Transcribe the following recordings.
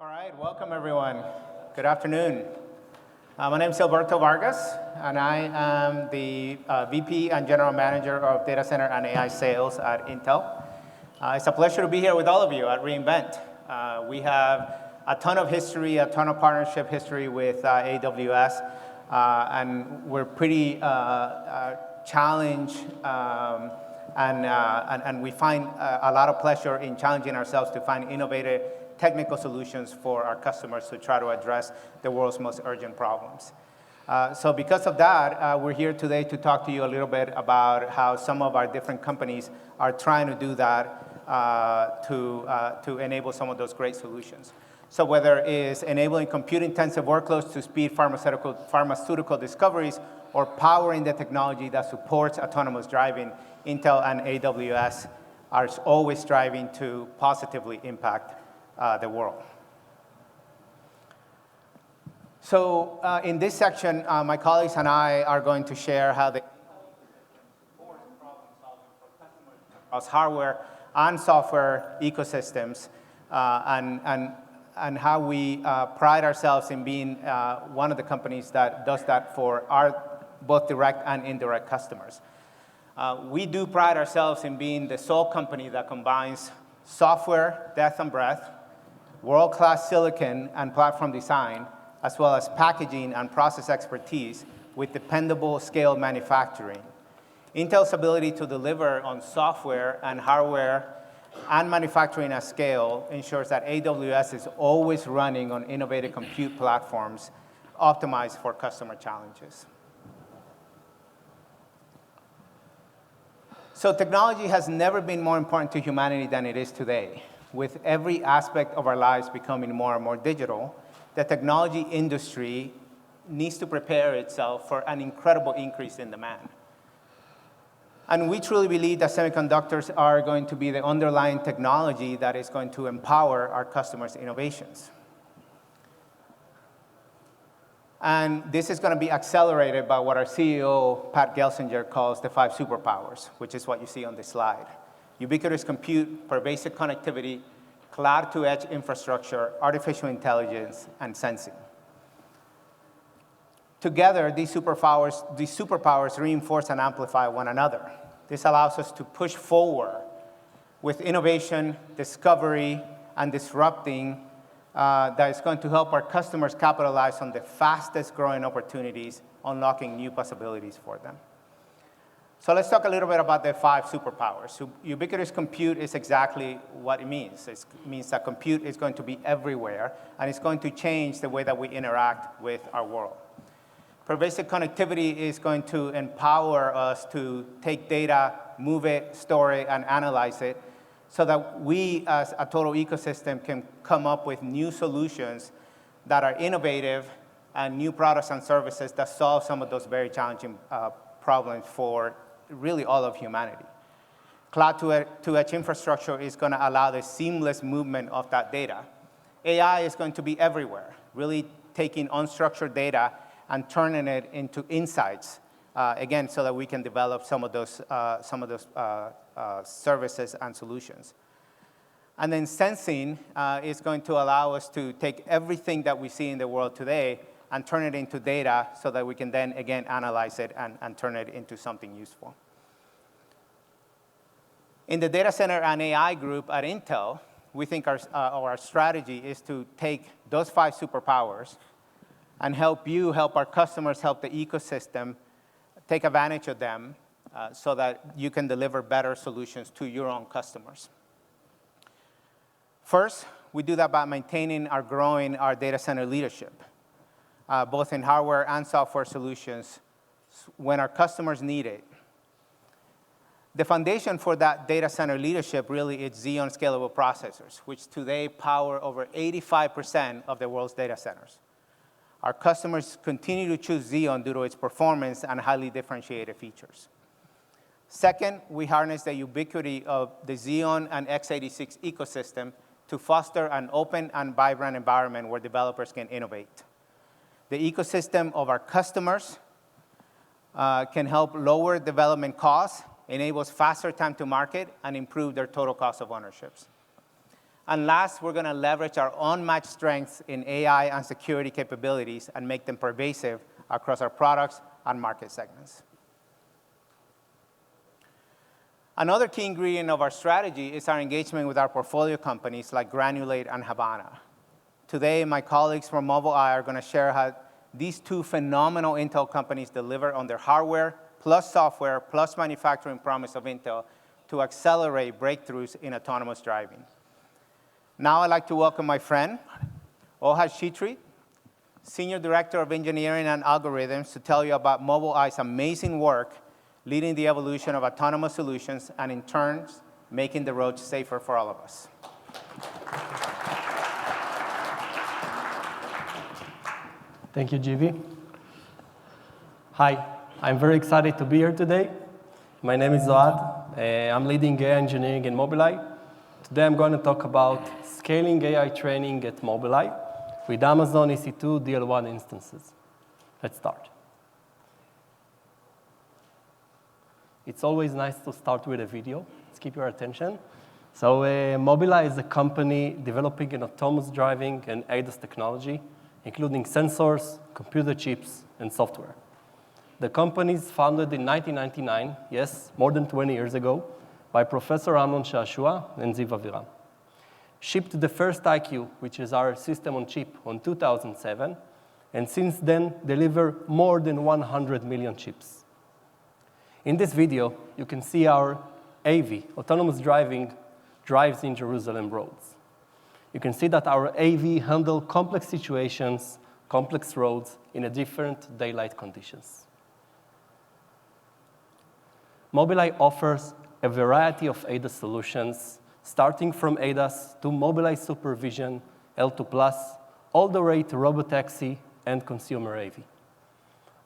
All right, welcome everyone. Good afternoon. My name is Alberto Vargas, and I am the VP and General Manager of Data Center and AI Sales at Intel. It's a pleasure to be here with all of you at re:Invent. We have a ton of history, a ton of partnership history with AWS, and we're pretty challenged, and we find a lot of pleasure in challenging ourselves to find innovative technical solutions for our customers to try to address the world's most urgent problems. So because of that, we're here today to talk to you a little bit about how some of our different companies are trying to do that to enable some of those great solutions. So whether it's enabling compute-intensive workloads to speed pharmaceutical discoveries or powering the technology that supports autonomous driving, Intel and AWS are always striving to positively impact the world. So in this section, my colleagues and I are going to share how the across hardware and software ecosystems, and how we pride ourselves in being one of the companies that does that for our both direct and indirect customers. We do pride ourselves in being the sole company that combines software, depth and breadth, world-class silicon and platform design, as well as packaging and process expertise with dependable scale manufacturing. Intel's ability to deliver on software and hardware and manufacturing at scale ensures that AWS is always running on innovative compute platforms optimized for customer challenges. So technology has never been more important to humanity than it is today. With every aspect of our lives becoming more and more digital, the technology industry needs to prepare itself for an incredible increase in demand. And we truly believe that semiconductors are going to be the underlying technology that is going to empower our customers' innovations. And this is going to be accelerated by what our CEO, Pat Gelsinger, calls the 5 superpowers, which is what you see on this slide. Ubiquitous compute, pervasive connectivity, cloud-to-edge infrastructure, artificial intelligence, and sensing. Together, these superpowers reinforce and amplify one another. This allows us to push forward with innovation, discovery, and disrupting that is going to help our customers capitalize on the fastest growing opportunities, unlocking new possibilities for them. So let's talk a little bit about the 5 superpowers. Ubiquitous compute is exactly what it means. It means that compute is going to be everywhere, and it's going to change the way that we interact with our world. Pervasive connectivity is going to empower us to take data, move it, store it, and analyze it, so that we, as a total ecosystem, can come up with new solutions that are innovative and new products and services that solve some of those very challenging problems for really all of humanity. Cloud-to-edge infrastructure is going to allow the seamless movement of that data. AI is going to be everywhere, really taking unstructured data and turning it into insights, again, so that we can develop some of those services and solutions. And then sensing is going to allow us to take everything that we see in the world today and turn it into data so that we can then, again, analyze it and turn it into something useful. In the data center and AI group at Intel, we think our strategy is to take those 5 superpowers and help our customers, help the ecosystem take advantage of them so that you can deliver better solutions to your own customers. First, we do that by maintaining our data center leadership, both in hardware and software solutions when our customers need it. The foundation for that data center leadership really is Xeon Scalable processors, which today power over 85% of the world's data centers. Our customers continue to choose Xeon due to its performance and highly differentiated features. Second, we harness the ubiquity of the Xeon and x86 ecosystem to foster an open and vibrant environment where developers can innovate. The ecosystem of our customers can help lower development costs, enables faster time to market, and improve their total cost of ownership. And last, we're going to leverage our unmatched strengths in AI and security capabilities and make them pervasive across our products and market segments. Another key ingredient of our strategy is our engagement with our portfolio companies like Granulate and Habana. Today, my colleagues from Mobileye are going to share how these two phenomenal Intel companies deliver on their hardware, plus software, plus manufacturing promise of Intel to accelerate breakthroughs in autonomous driving. Now I'd like to welcome my friend, Ohad Shitri, Senior Director of Engineering and Algorithms, to tell you about Mobileye's amazing work leading the evolution of autonomous solutions and, in turn, making the roads safer for all of us. Thank you, GV. Hi, I'm very excited to be here today. My name is Ohad. I'm leading AI engineering in Mobileye. Today, I'm going to talk about scaling AI training at Mobileye with Amazon EC2 DL1 instances. Let's start. It's always nice to start with a video. Let's keep your attention. So Mobileye is a company developing an autonomous driving and ADAS technology, including sensors, computer chips, and software. The company is founded in 1999, yes, more than 20 years ago, by Professor Amnon Shashua and Ziv Aviram. Shipped the first IQ, which is our system on chip, in 2007, and since then deliver more than 100 million chips. In this video, you can see our AV, autonomous driving, drives in Jerusalem roads. You can see that our AV handle complex situations, complex roads in a different daylight conditions. Mobileye offers a variety of ADAS solutions, starting from ADAS to Mobileye Supervision, L2+, all the way to robotaxi and consumer AV.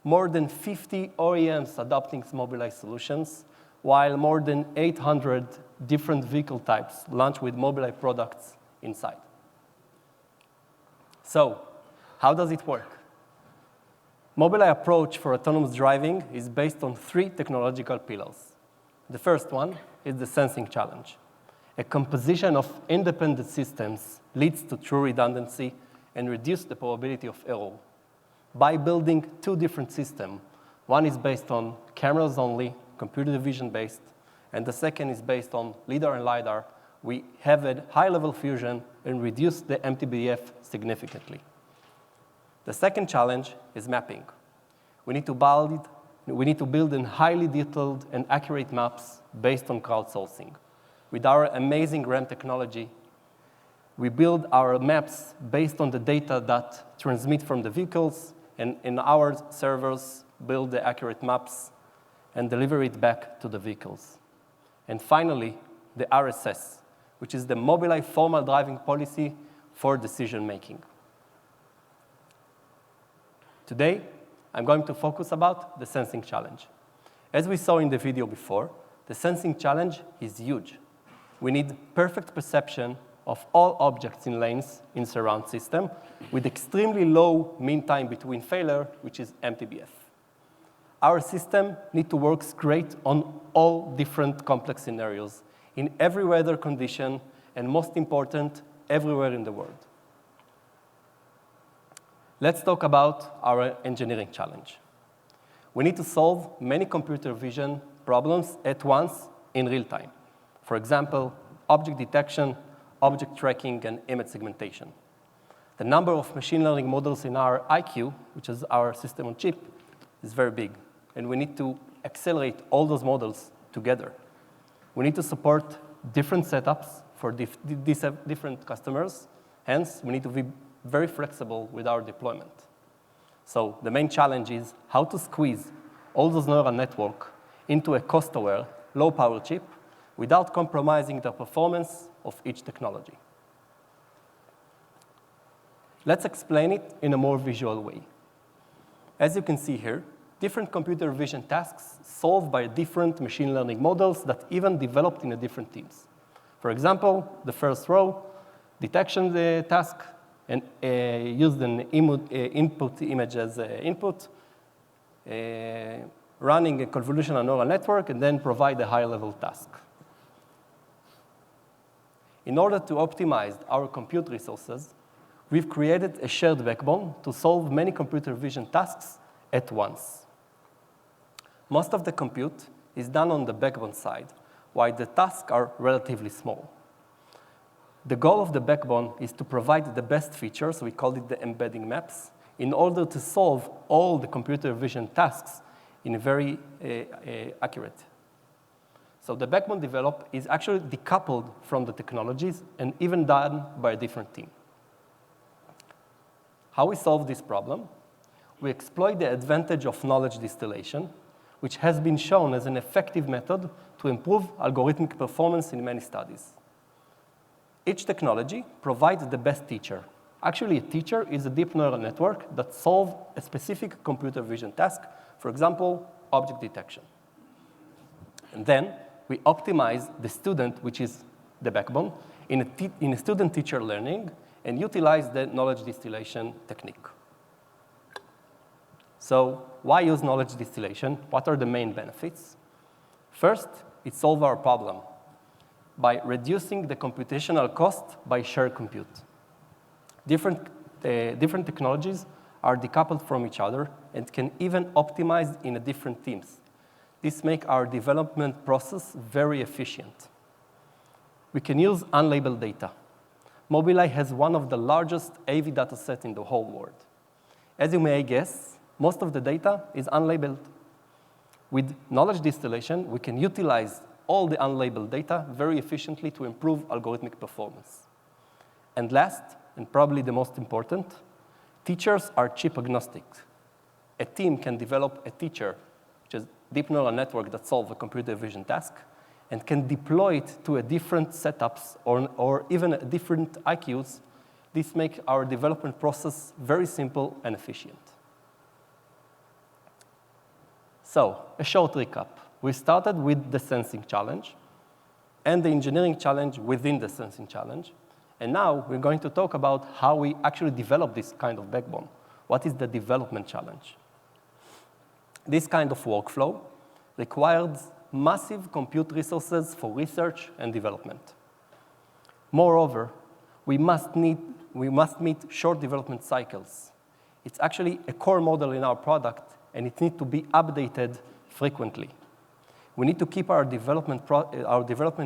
More than 50 OEMs adopting Mobileye solutions, while more than 800 different vehicle types launched with Mobileye products inside. So, how does it work? Mobileye approach for autonomous driving is based on 3 technological pillars. The first one is the sensing challenge. A composition of independent systems leads to true redundancy and reduces the probability of error. By building 2 different systems, one is based on cameras only, computer vision based, and the second is based on LiDAR and LiDAR, we have a high-level fusion and reduce the MTBF significantly. The second challenge is mapping. We need to build in highly detailed and accurate maps based on crowdsourcing. With our amazing RAM technology, we build our maps based on the data that transmit from the vehicles, and in our servers, build the accurate maps and deliver it back to the vehicles. And finally, the RSS, which is the Mobileye formal driving policy for decision making. Today, I'm going to focus about the sensing challenge. As we saw in the video before, the sensing challenge is huge. We need perfect perception of all objects in lanes in surround system with extremely low mean time between failure, which is MTBF. Our system needs to work great on all different complex scenarios, in every weather condition, and most important, everywhere in the world. Let's talk about our engineering challenge. We need to solve many computer vision problems at once in real time. For example, object detection, object tracking, and image segmentation. The number of machine learning models in our IQ, which is our system on chip, is very big, and we need to accelerate all those models together. We need to support different setups for different customers. Hence, we need to be very flexible with our deployment. So the main challenge is how to squeeze all those neural networks into a cost-aware, low-power chip without compromising the performance of each technology. Let's explain it in a more visual way. As you can see here, different computer vision tasks solved by different machine learning models that even developed in different teams. For example, the first row, detection the task, and used an input image as input, running a convolutional neural network, and then provide a high-level task. In order to optimize our compute resources, we've created a shared backbone to solve many computer vision tasks at once. Most of the compute is done on the backbone side, while the tasks are relatively small. The goal of the backbone is to provide the best features, we call it the embedding maps, in order to solve all the computer vision tasks in a very accurate. So the backbone develop is actually decoupled from the technologies and even done by a different team. How we solve this problem? We exploit the advantage of knowledge distillation, which has been shown as an effective method to improve algorithmic performance in many studies. Each technology provides the best teacher. Actually, a teacher is a deep neural network that solves a specific computer vision task, for example, object detection. And then we optimize the student, which is the backbone, in a student-teacher learning and utilize the knowledge distillation technique. So why use knowledge distillation? What are the main benefits? First, it solves our problem by reducing the computational cost by shared compute. Different technologies are decoupled from each other and can even optimize in different teams. This makes our development process very efficient. We can use unlabeled data. Mobileye has one of the largest AV datasets in the whole world. As you may guess, most of the data is unlabeled. With knowledge distillation, we can utilize all the unlabeled data very efficiently to improve algorithmic performance. And last, and probably the most important, teachers are chip agnostic. A team can develop a teacher, which is deep neural network that solves a computer vision task, and can deploy it to a different setups or even a different IQs. This makes our development process very simple and efficient. So, a short recap. We started with the sensing challenge and the engineering challenge within the sensing challenge. And now we're going to talk about how we actually develop this kind of backbone. What is the development challenge? This kind of workflow requires massive compute resources for research and development. Moreover, we must meet short development cycles. It's actually a core model in our product, and it needs to be updated frequently. We need to keep our development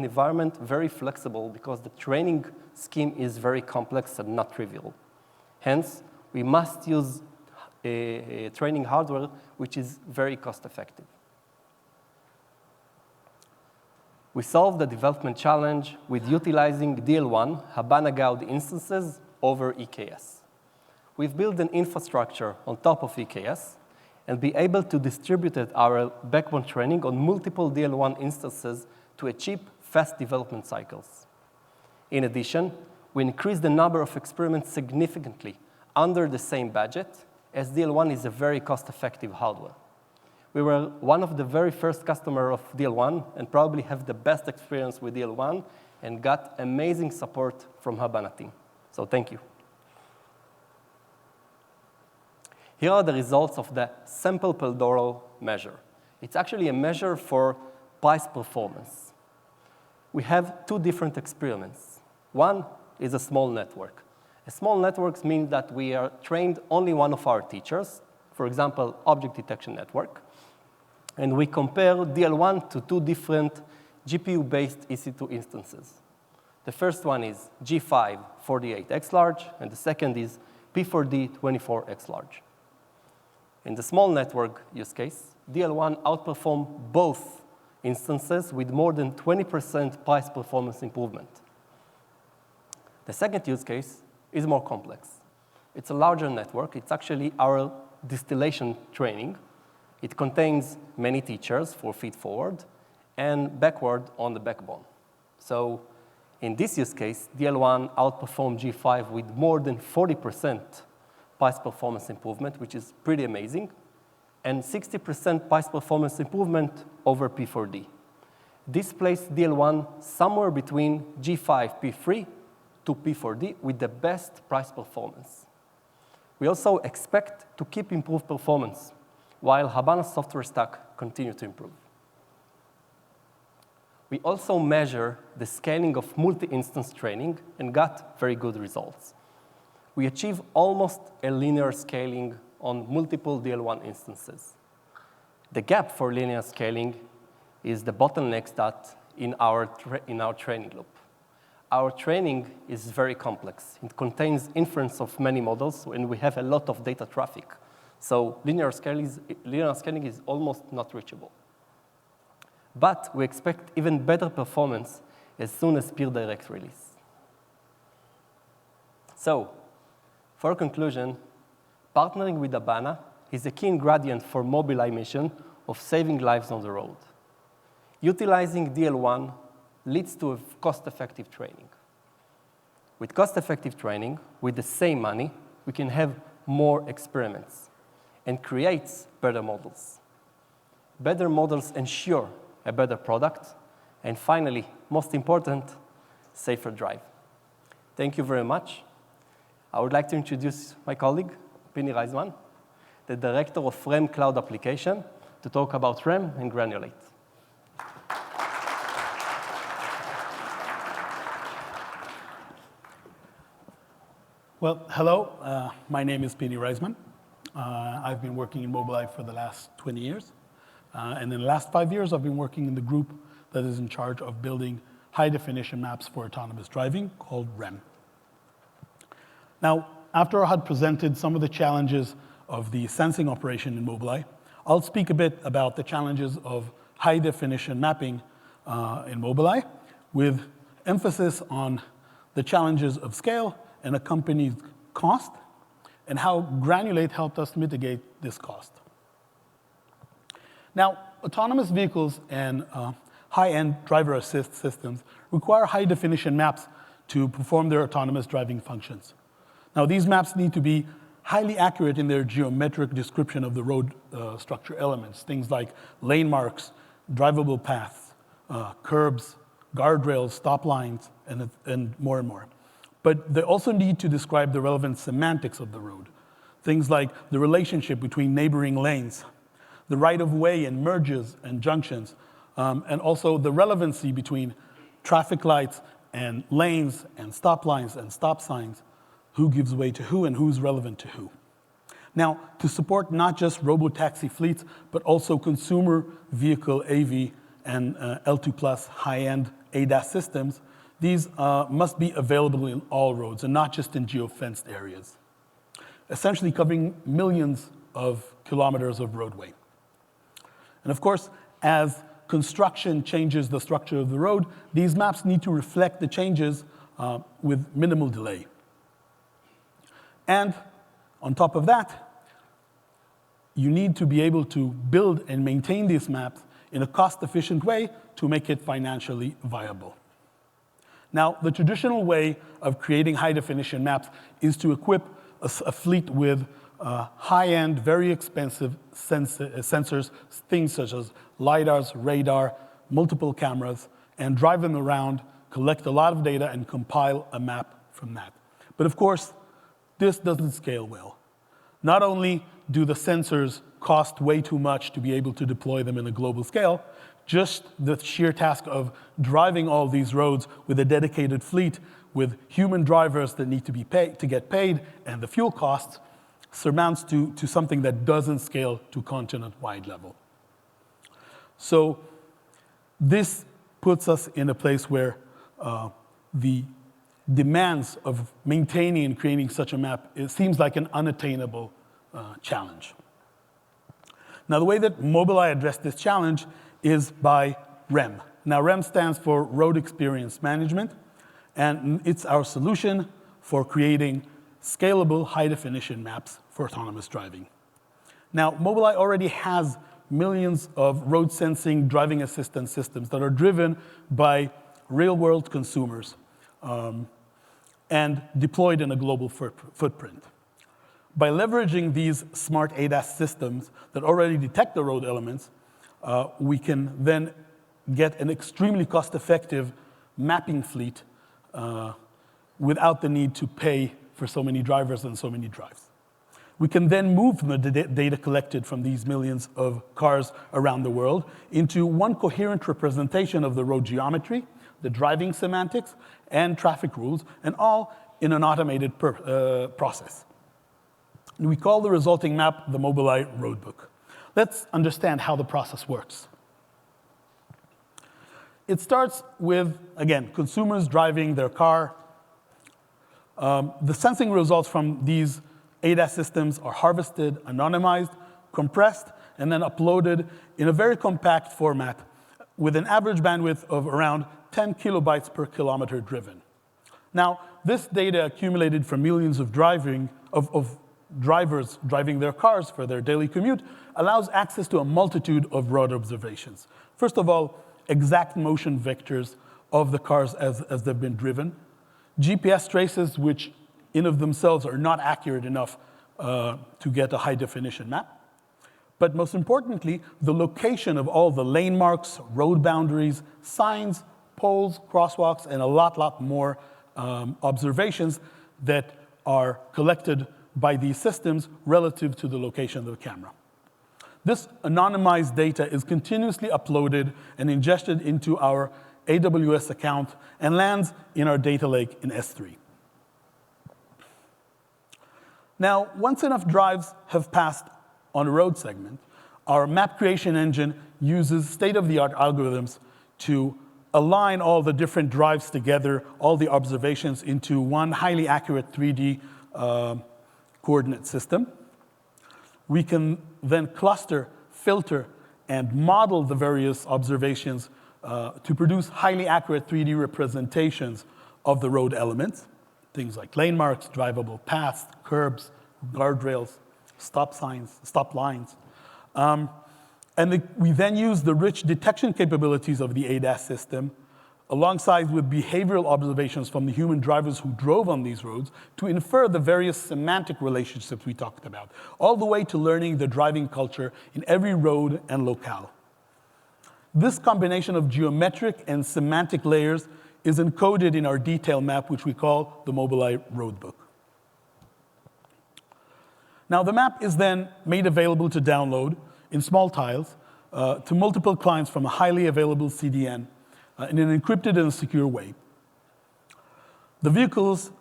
environment very flexible because the training scheme is very complex and not trivial. Hence, we must use a training hardware which is very cost-effective. We solved the development challenge with utilizing DL1 Habana Granulate instances over EKS. We've built an infrastructure on top of EKS and be able to distribute our backbone training on multiple DL1 instances to achieve fast development cycles. In addition, we increased the number of experiments significantly under the same budget, as DL1 is a very cost-effective hardware. We were one of the very first customers of DL1 and probably have the best experience with DL1 and got amazing support from Habana team. So thank you. Here are the results of the sample Peldoro measure. It's actually a measure for price performance. We have two different experiments. One is a small network. A small network means that we are trained only one of our teachers, for example, object detection network, and we compare DL1 to two different GPU-based EC2 instances. The first one is G5 48x large, and the second is P4D 24x large. In the small network use case, DL1 outperformed both instances with more than 20% price performance improvement. The second use case is more complex. It's a larger network. It's actually our distillation training. It contains many teachers for feed-forward and backward on the backbone. So in this use case, DL1 outperformed G5 with more than 40% price performance improvement, which is pretty amazing, and 60% price performance improvement over P4D. This placed DL1 somewhere between G5 P3 to P4D with the best price performance. We also expect to keep improved performance while Habana's software stack continue to improve. We also measure the scaling of multi-instance training and got very good results. We achieve almost a linear scaling on multiple DL1 instances. The gap for linear scaling is the bottleneck that in our training loop. Our training is very complex. It contains inference of many models, and we have a lot of data traffic. So linear scaling is almost not reachable. But we expect even better performance as soon as peer direct release. So, for conclusion, partnering with Habana is a key ingredient for Mobileye mission of saving lives on the road. Utilizing DL1 leads to a cost-effective training. With cost-effective training, with the same money, we can have more experiments and creates better models. Better models ensure a better product, and finally, most important, safer drive. Thank you very much. I would like to introduce my colleague, Pini Reisman, the director of REM Cloud Application, to talk about REM and Granulate. Well, hello. My name is Pini Reisman. I've been working in Mobileye for the last 20 years. And in the last 5 years, I've been working in the group that is in charge of building high-definition maps for autonomous driving called REM. Now, after I had presented some of the challenges of the sensing operation in Mobileye, I'll speak a bit about the challenges of high-definition mapping in Mobileye, with emphasis on the challenges of scale and accompanied cost, and how Granulate helped us mitigate this cost. Now, autonomous vehicles and high-end driver assist systems require high-definition maps to perform their autonomous driving functions. Now, these maps need to be highly accurate in their geometric description of the road structure elements, things like lane marks, drivable paths, curbs, guardrails, stop lines, and more and more. But they also need to describe the relevant semantics of the road, things like the relationship between neighboring lanes, the right-of-way and merges and junctions, and also the relevancy between traffic lights and lanes and stop lines and stop signs, who gives way to who and who's relevant to who. Now, to support not just robo-taxi fleets, but also consumer vehicle AV and L2+ high-end ADAS systems, these must be available in all roads and not just in geo-fenced areas, essentially covering millions of kilometers of roadway. And of course, as construction changes the structure of the road, these maps need to reflect the changes with minimal delay. And on top of that, you need to be able to build and maintain these maps in a cost-efficient way to make it financially viable. Now, the traditional way of creating high-definition maps is to equip a fleet with high-end, very expensive sensors, things such as LiDARs, radar, multiple cameras, and drive them around, collect a lot of data, and compile a map from that. But of course, this doesn't scale well. Not only do the sensors cost way too much to be able to deploy them in a global scale, just the sheer task of driving all these roads with a dedicated fleet with human drivers that need to be paid to get paid, and the fuel costs surmounts to something that doesn't scale to continent-wide level. So this puts us in a place where the demands of maintaining and creating such a map, it seems like an unattainable challenge. Now, the way that Mobileye addressed this challenge is by REM. Now, REM stands for Road Experience Management, and it's our solution for creating scalable, high-definition maps for autonomous driving. Now, Mobileye already has millions of road sensing driving assistance systems that are driven by real-world consumers and deployed in a global footprint. By leveraging these smart ADAS systems that already detect the road elements, we can then get an extremely cost-effective mapping fleet without the need to pay for so many drivers and so many drives. We can then move the data collected from these millions of cars around the world into one coherent representation of the road geometry, the driving semantics, and traffic rules, and all in an automated process. We call the resulting map the Mobileye Roadbook. Let's understand how the process works. It starts with, again, consumers driving their car. The sensing results from these ADAS systems are harvested, anonymized, compressed, and then uploaded in a very compact format with an average bandwidth of around 10 kilobytes per kilometer driven. Now, this data accumulated from millions of drivers driving their cars for their daily commute allows access to a multitude of road observations. First of all, exact motion vectors of the cars as they've been driven, GPS traces, which in of themselves are not accurate enough to get a high-definition map. But most importantly, the location of all the lane marks, road boundaries, signs, poles, crosswalks, and a lot more observations that are collected by these systems relative to the location of the camera. This anonymized data is continuously uploaded and ingested into our AWS account and lands in our data lake in S3. Now, once enough drives have passed on a road segment, our map creation engine uses state-of-the-art algorithms to align all the different drives together, all the observations into one highly accurate 3D coordinate system. We can then cluster, filter, and model the various observations to produce highly accurate 3D representations of the road elements. Things like lane marks, drivable paths, curbs, guardrails, stop signs, stop lines. We then use the rich detection capabilities of the ADAS system alongside with behavioral observations from the human drivers who drove on these roads to infer the various semantic relationships we talked about, all the way to learning the driving culture in every road and locale. This combination of geometric and semantic layers is encoded in our detail map, which we call the Mobileye Roadbook. Now, the map is then made available to download in small tiles to multiple clients from a highly available CDN in an encrypted and secure way. The vehicles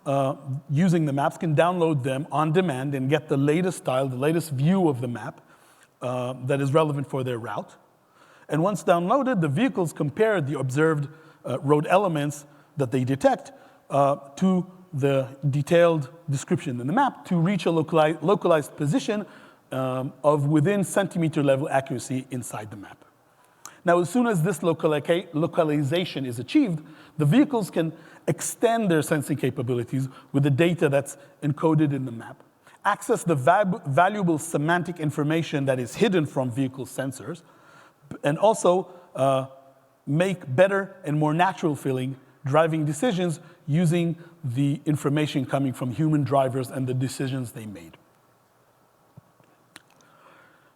using the maps can download them on demand and get the latest style, the latest view of the map that is relevant for their route. And once downloaded, the vehicles compare the observed road elements that they detect to the detailed description in the map to reach a localized position of within centimeter level accuracy inside the map. Now, as soon as this localization is achieved, the vehicles can extend their sensing capabilities with the data that's encoded in the map, access the valuable semantic information that is hidden from vehicle sensors, and also make better and more natural feeling driving decisions using the information coming from human drivers and the decisions they made.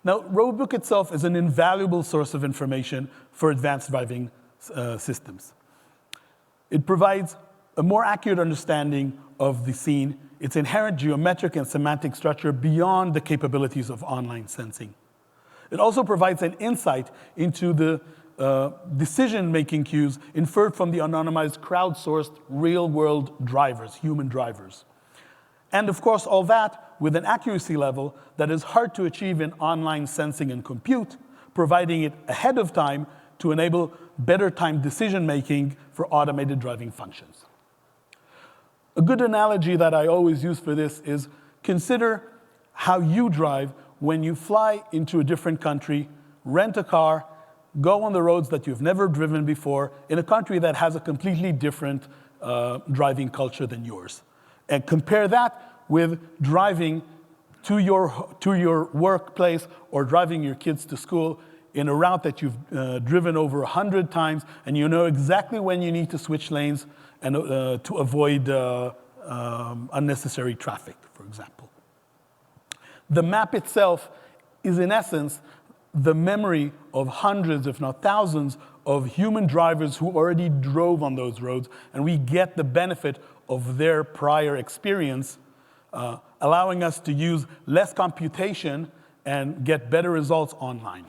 Now, Roadbook itself is an invaluable source of information for advanced driving systems. It provides a more accurate understanding of the scene, its inherent geometric and semantic structure beyond the capabilities of online sensing. It also provides an insight into the decision-making cues inferred from the anonymized, crowdsourced, real-world drivers, human drivers. And of course, all that with an accuracy level that is hard to achieve in online sensing and compute, providing it ahead of time to enable better timed decision-making for automated driving functions. A good analogy that I always use for this is consider how you drive when you fly into a different country, rent a car, go on the roads that you've never driven before in a country that has a completely different driving culture than yours. And compare that with driving to your workplace or driving your kids to school in a route that you've driven over 100 times, and you know exactly when you need to switch lanes and to avoid unnecessary traffic, for example. The map itself is, in essence, the memory of hundreds, if not thousands, of human drivers who already drove on those roads, and we get the benefit of their prior experience, allowing us to use less computation and get better results online.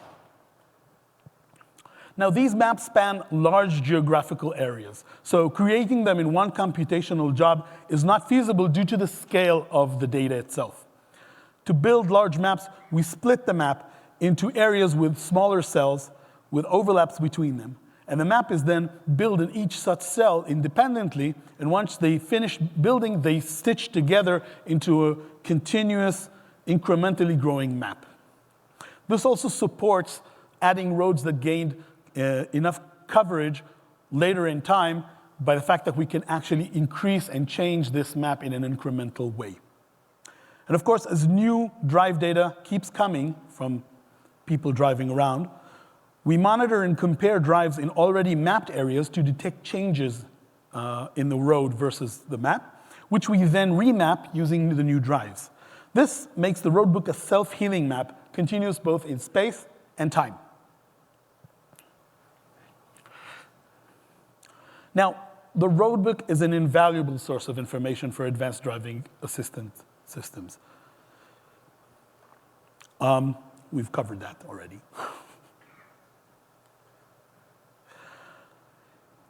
Now, these maps span large geographical areas, so creating them in one computational job is not feasible due to the scale of the data itself. To build large maps, we split the map into areas with smaller cells with overlaps between them. And the map is then built in each such cell independently, and once they finish building, they stitch together into a continuous, incrementally growing map. This also supports adding roads that gained enough coverage later in time by the fact that we can actually increase and change this map in an incremental way. And of course, as new drive data keeps coming from people driving around, we monitor and compare drives in already mapped areas to detect changes in the road versus the map, which we then remap using the new drives. This makes the roadbook a self-healing map, continuous both in space and time. Now, the roadbook is an invaluable source of information for advanced driving assistance systems. We've covered that already.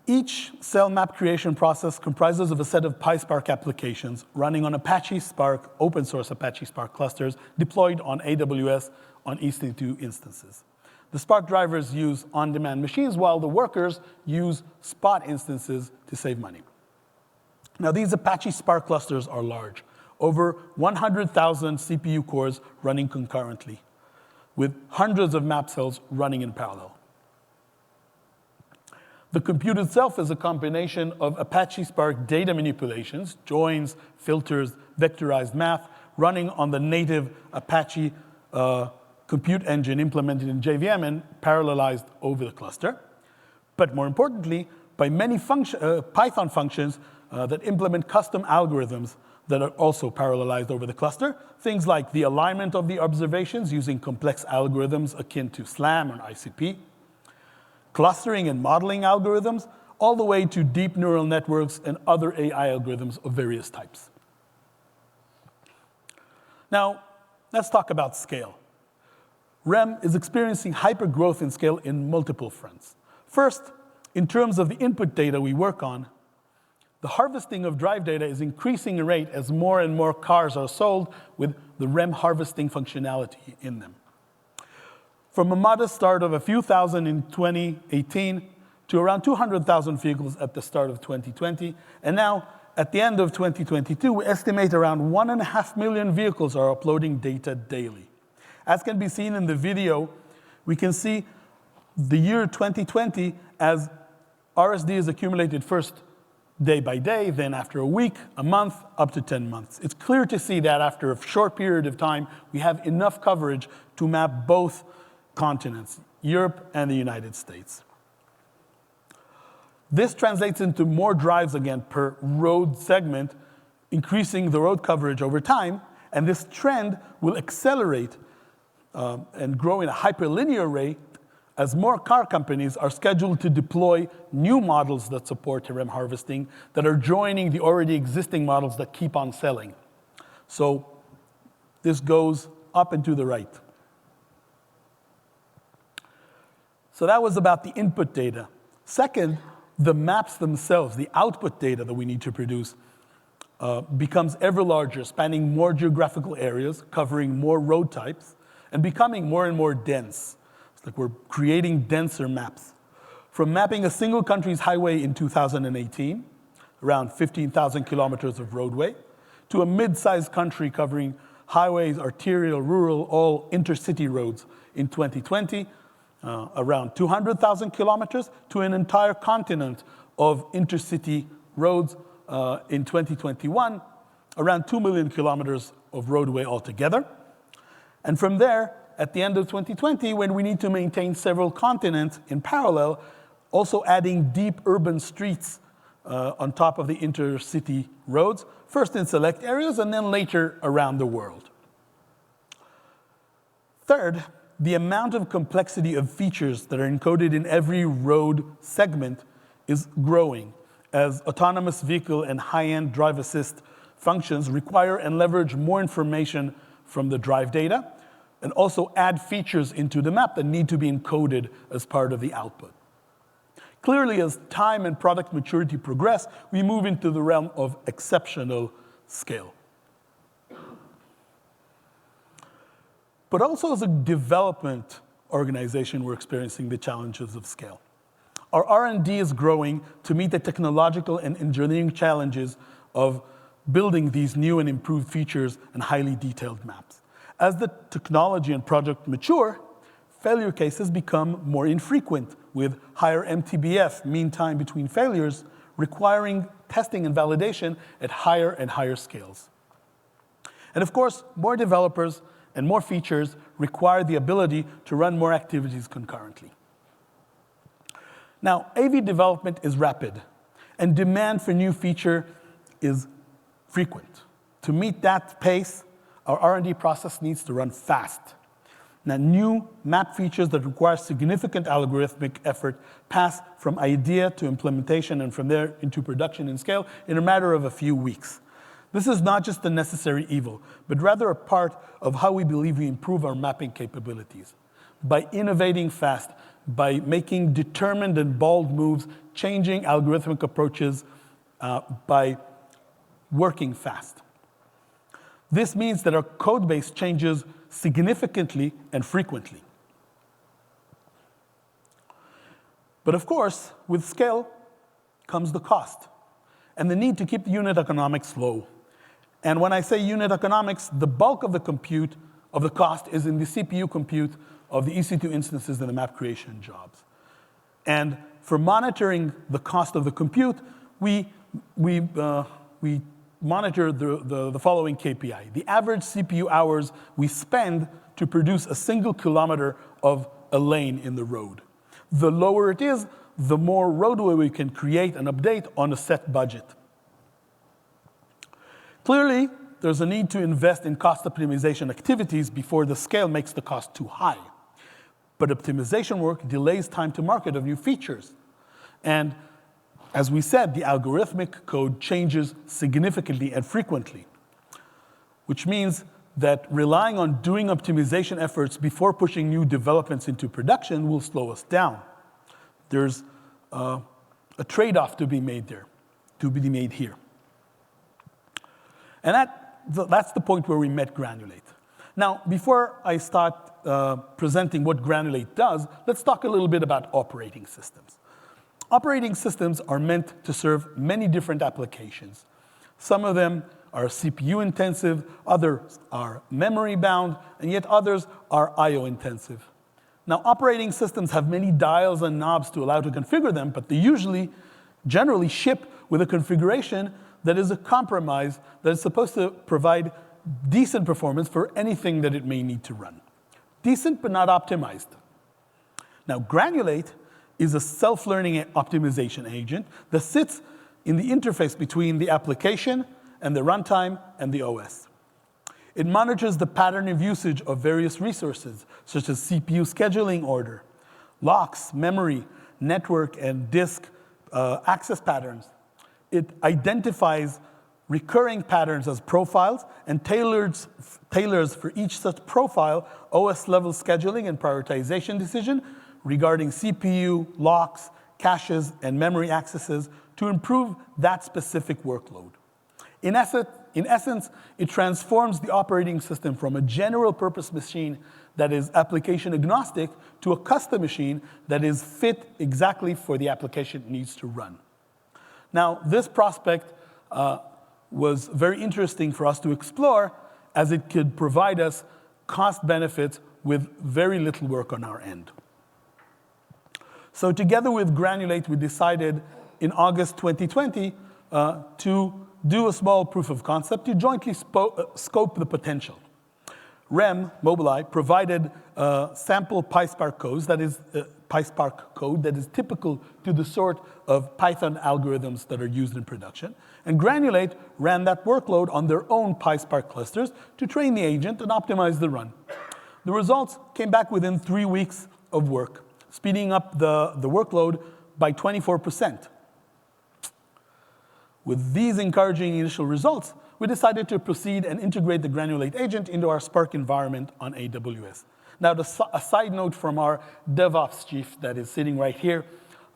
Each cell map creation process comprises of a set of PySpark applications running on Apache Spark, open source Apache Spark clusters deployed on AWS on EC2 instances. The Spark drivers use on-demand machines, while the workers use spot instances to save money. Now, these Apache Spark clusters are large, over 100,000 CPU cores running concurrently, with hundreds of map cells running in parallel. The compute itself is a combination of Apache Spark data manipulations, joins, filters, vectorized math, running on the native Apache compute engine implemented in JVM and parallelized over the cluster. But more importantly, by many Python functions that implement custom algorithms that are also parallelized over the cluster, things like the alignment of the observations using complex algorithms akin to SLAM or ICP, clustering and modeling algorithms, all the way to deep neural networks and other AI algorithms of various types. Now, let's talk about scale. REM is experiencing hypergrowth in scale in multiple fronts. First, in terms of the input data we work on, the harvesting of drive data is increasing in rate as more and more cars are sold with the REM harvesting functionality in them. From a modest start of a few thousand in 2018 to around 200,000 vehicles at the start of 2020, and now at the end of 2022, we estimate around 1.5 million vehicles are uploading data daily. As can be seen in the video, we can see the year 2020 as RSD is accumulated first day by day, then after a week, a month, up to 10 months. It's clear to see that after a short period of time, we have enough coverage to map both continents, Europe and the United States. This translates into more drives again per road segment, increasing the road coverage over time, and this trend will accelerate and grow in a hyperlinear rate as more car companies are scheduled to deploy new models that support REM harvesting that are joining the already existing models that keep on selling. So this goes up and to the right. So that was about the input data. Second, the maps themselves, the output data that we need to produce, becomes ever larger, spanning more geographical areas, covering more road types, and becoming more and more dense. It's like we're creating denser maps. From mapping a single country's highway in 2018, around 15,000 kilometers of roadway, to a mid-sized country covering highways, arterial, rural, all intercity roads in 2020, around 200,000 kilometers, to an entire continent of intercity roads in 2021, around 2 million kilometers of roadway altogether. And from there, at the end of 2020, when we need to maintain several continents in parallel, also adding deep urban streets on top of the intercity roads, first in select areas and then later around the world. Third, the amount of complexity of features that are encoded in every road segment is growing as autonomous vehicle and high-end drive assist functions require and leverage more information from the drive data, and also add features into the map that need to be encoded as part of the output. Clearly, as time and product maturity progress, we move into the realm of exceptional scale. But also as a development organization, we're experiencing the challenges of scale. Our R&D is growing to meet the technological and engineering challenges of building these new and improved features and highly detailed maps. As the technology and project mature, failure cases become more infrequent, with higher MTBF, mean time between failures, requiring testing and validation at higher and higher scales. And of course, more developers and more features require the ability to run more activities concurrently. Now, AV development is rapid, and demand for new feature is frequent. To meet that pace, our R&D process needs to run fast. Now, new map features that require significant algorithmic effort pass from idea to implementation and from there into production and scale in a matter of a few weeks. This is not just a necessary evil, but rather a part of how we believe we improve our mapping capabilities. By innovating fast, by making determined and bold moves, changing algorithmic approaches, by working fast. This means that our code base changes significantly and frequently. But of course, with scale comes the cost and the need to keep the unit economics low. And when I say unit economics, the bulk of the compute of the cost is in the CPU compute of the EC2 instances and the map creation jobs. And for monitoring the cost of the compute, we monitor the following KPI. The average CPU hours we spend to produce a single kilometer of a lane in the road. The lower it is, the more roadway we can create and update on a set budget. Clearly, there's a need to invest in cost optimization activities before the scale makes the cost too high. But optimization work delays time to market of new features. And as we said, the algorithmic code changes significantly and frequently, which means that relying on doing optimization efforts before pushing new developments into production will slow us down. There's a trade-off to be made here. And that's the point where we met Granulate. Now, before I start presenting what Granulate does, let's talk a little bit about operating systems. Operating systems are meant to serve many different applications. Some of them are CPU intensive, others are memory bound, and yet others are IO intensive. Now, operating systems have many dials and knobs to allow to configure them, but they generally ship with a configuration that is a compromise that is supposed to provide decent performance for anything that it may need to run. Decent, but not optimized. Now, Granulate is a self-learning optimization agent that sits in the interface between the application and the runtime and the OS. It monitors the pattern of usage of various resources, such as CPU scheduling order, locks, memory, network, and disk access patterns. It identifies recurring patterns as profiles and tailors for each such profile OS-level scheduling and prioritization decision regarding CPU, locks, caches, and memory accesses to improve that specific workload. In essence, it transforms the operating system from a general-purpose machine that is application agnostic to a custom machine that is fit exactly for the application it needs to run. Now, this prospect was very interesting for us to explore, as it could provide us cost benefits with very little work on our end. So together with Granulate, we decided in August 2020 to do a small proof of concept to jointly scope the potential. REM, Mobileye, provided sample PySpark code that is typical to the sort of Python algorithms that are used in production. And Granulate ran that workload on their own PySpark clusters to train the agent and optimize the run. The results came back within 3 weeks of work, speeding up the workload by 24%. With these encouraging initial results, we decided to proceed and integrate the Granulate agent into our Spark environment on AWS. Now, a side note from our DevOps chief that is sitting right here,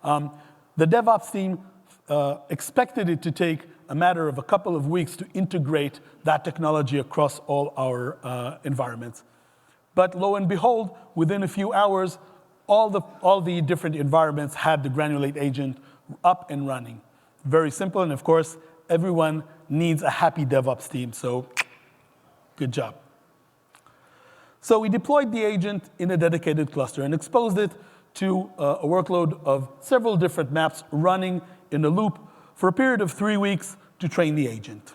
the DevOps team expected it to take a matter of a couple of weeks to integrate that technology across all our environments. But lo and behold, within a few hours, all the different environments had the Granulate agent up and running. Very simple, and of course, everyone needs a happy DevOps team, so good job. So we deployed the agent in a dedicated cluster and exposed it to a workload of several different maps running in a loop for a period of 3 weeks to train the agent.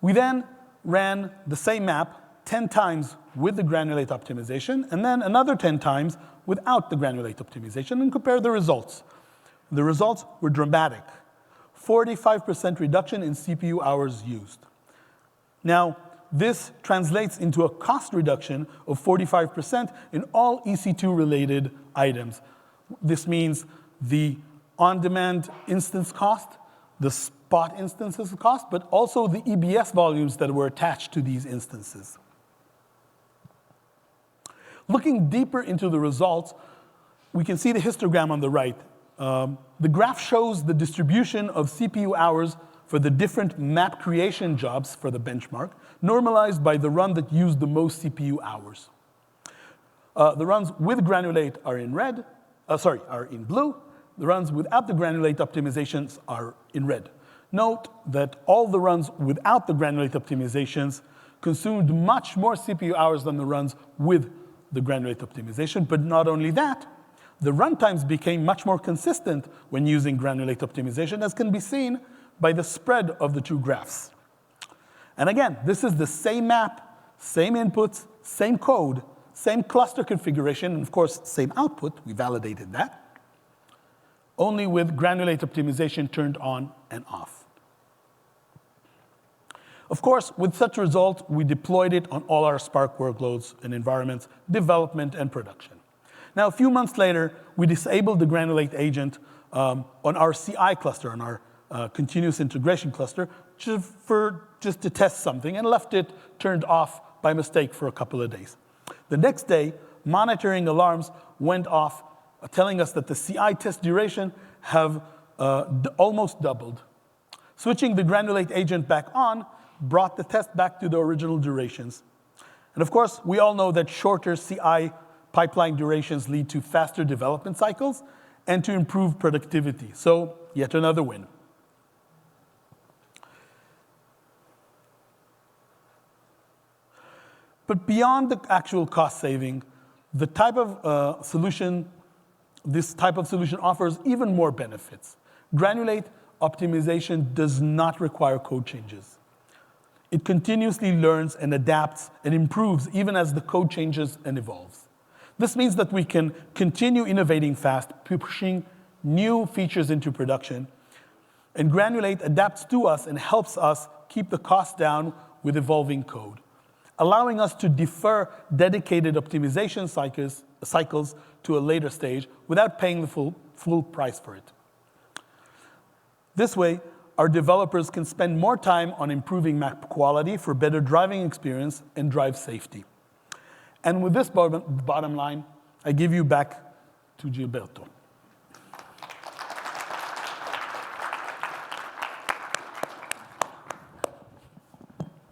We then ran the same map 10 times with the Granulate optimization, and then another 10 times without the Granulate optimization, and compared the results. The results were dramatic. 45% reduction in CPU hours used. Now, this translates into a cost reduction of 45% in all EC2-related items. This means the on-demand instance cost, the spot instances cost, but also the EBS volumes that were attached to these instances. Looking deeper into the results, we can see the histogram on the right. The graph shows the distribution of CPU hours for the different map creation jobs for the benchmark, normalized by the run that used the most CPU hours. The runs with Granulate are in blue. The runs without the Granulate optimizations are in red. Note that all the runs without the Granulate optimizations consumed much more CPU hours than the runs with the Granulate optimization, but not only that, the runtimes became much more consistent when using Granulate optimization, as can be seen by the spread of the two graphs. And again, this is the same map, same inputs, same code, same cluster configuration, and of course, same output. We validated that. Only with Granulate optimization turned on and off. Of course, with such results, we deployed it on all our Spark workloads and environments, development and production. Now, a few months later, we disabled the Granulate agent on our CI cluster, on our continuous integration cluster, just to test something, and left it turned off by mistake for a couple of days. The next day, monitoring alarms went off, telling us that the CI test duration have almost doubled. Switching the Granulate agent back on brought the test back to the original durations. And of course, we all know that shorter CI pipeline durations lead to faster development cycles and to improve productivity. So yet another win. But beyond the actual cost saving, the type of this type of solution offers even more benefits. Granulate optimization does not require code changes. It continuously learns and adapts and improves even as the code changes and evolves. This means that we can continue innovating fast, pushing new features into production, and Granulate adapts to us and helps us keep the cost down with evolving code, allowing us to defer dedicated optimization cycles to a later stage without paying the full price for it. This way, our developers can spend more time on improving map quality for better driving experience and drive safety. And with this bottom line, I give you back to Gilberto.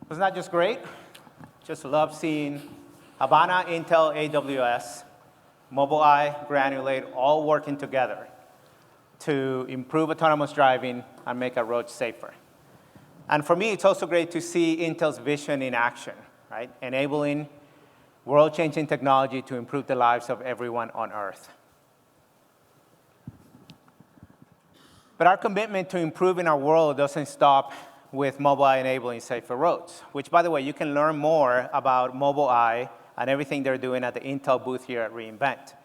Wasn't that just great? Just love seeing Habana, Intel, AWS, Mobileye, Granulate, all working together to improve autonomous driving and make our roads safer. And for me, it's also great to see Intel's vision in action, right? Enabling world-changing technology to improve the lives of everyone on Earth. But our commitment to improving our world doesn't stop with Mobileye enabling safer roads, which, by the way, you can learn more about Mobileye and everything they're doing at the Intel booth here at re:Invent.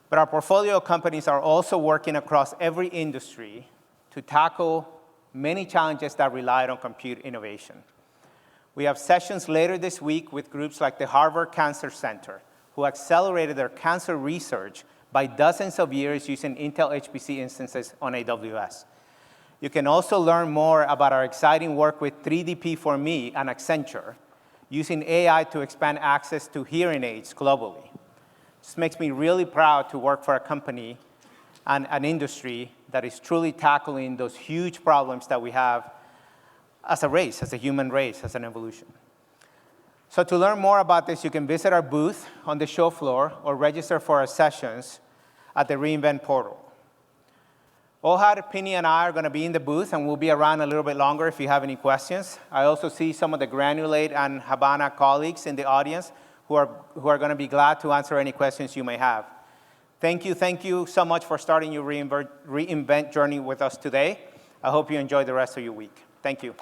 But our portfolio companies are also working across every industry to tackle many challenges that relied on compute innovation. We have sessions later this week with groups like the Harvard Cancer Center, who accelerated their cancer research by dozens of years using Intel HPC instances on AWS. You can also learn more about our exciting work with 3DP4Me and Accenture, using AI to expand access to hearing aids globally. This makes me really proud to work for a company and an industry that is truly tackling those huge problems that we have as a race, as a human race, as an evolution. So to learn more about this, you can visit our booth on the show floor or register for our sessions at the reInvent portal. Ohad, Penny, and I are going to be in the booth, and we'll be around a little bit longer if you have any questions. I also see some of the Granulate and Habana colleagues in the audience who are going to be glad to answer any questions you may have. Thank you so much for starting your reInvent journey with us today. I hope you enjoy the rest of your week. Thank you.